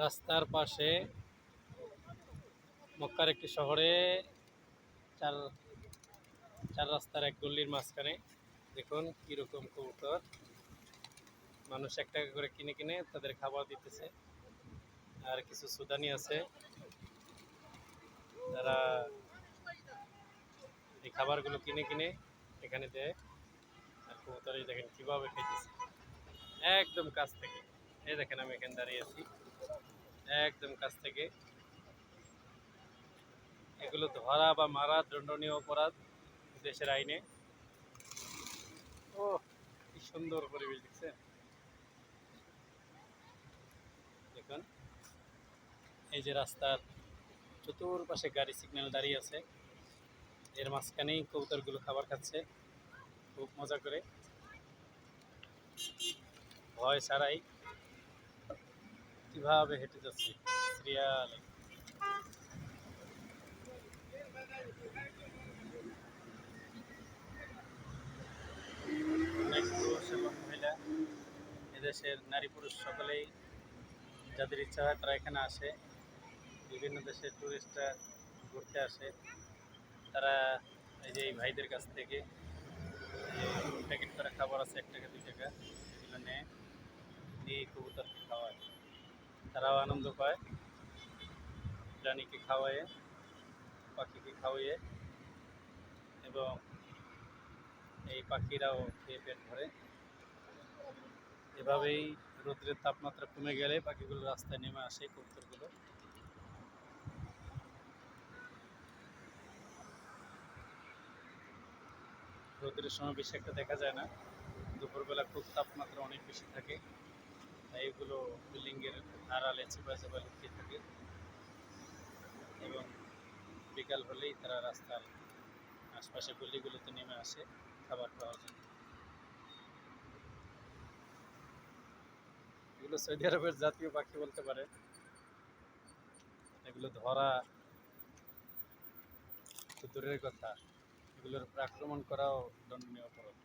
রাস্তার পাশে মক্কার একটি শহরে চার চার রাস্তার এক গল্লির মাঝখানে দেখুন কীরকম কবুতর মানুষ 1 টাকা করে কিনে কিনে তাদের খাবার দিতেছে। আর কিছু সুদানি আছে, তারা এই খাবারগুলো কিনে কিনে এখানে দেয়। আর কবুতর এই দেখেন কীভাবে খাইতেছে একদম কাছ থেকে। এই দেখেন আমি এখানে দাঁড়িয়ে আছি, একদম কাছ থেকে। এগুলো ধরা বা মারা দণ্ডনীয় অপরাধ দেশের আইনে। ও কি সুন্দর পরিবেশ দেখছেন, দেখুন এই যে রাস্তার চতুর্পাশে গাড়ি সিগন্যাল দাঁড়িয়ে আছে, এর মাঝখানেই কবুতরগুলো খাবার খাচ্ছে খুব মজা করে, ভয় ছাড়াই কিভাবে হেঁটে যাচ্ছে সিরিয়ালে। অনেক পুরুষ এবং মহিলা, এদেশের নারী পুরুষ সকলেই যাদের ইচ্ছা হয় তারা এখানে আসে। বিভিন্ন দেশের টুরিস্টরা ঘুরতে আসে, তারা এই যে এই ভাইদের কাছ থেকে প্যাকেট করা খাবার আছে 1 টাকা 2 টাকা, এগুলো নেয়, নিয়ে কবুতরকে খাওয়ায়। তারাও আনন্দ পায়, প্রাণীকে খাওয়ায়, পাখিকে খাওয়াইয়ে, এবং এই পাখিরাও খেয়ে পেট ভরে। এভাবেই রোদ্রের তাপমাত্রা কমে গেলে পাখিগুলো রাস্তায় নেমে আসে, কবুতরগুলো। রোদ্রের সময় বেশি একটা দেখা যায় না, দুপুরবেলা খুব তাপমাত্রা অনেক বেশি থাকে, তাই এগুলো বিল্ডিংয়ের আড়ালে চিপা চাপা লুকিয়ে থাকে, এবং বিকাল হলেই তারা রাস্তার আশপাশে গলিগুলোতে নেমে আসে খাবার খাওয়ার জন্য। এগুলো সৌদি আরবের জাতীয় পাখি বলতে পারে। এগুলো ধরা তো দূরের কথা, এগুলোর উপর আক্রমণ করাও দণ্ডনীয় অপরাধ।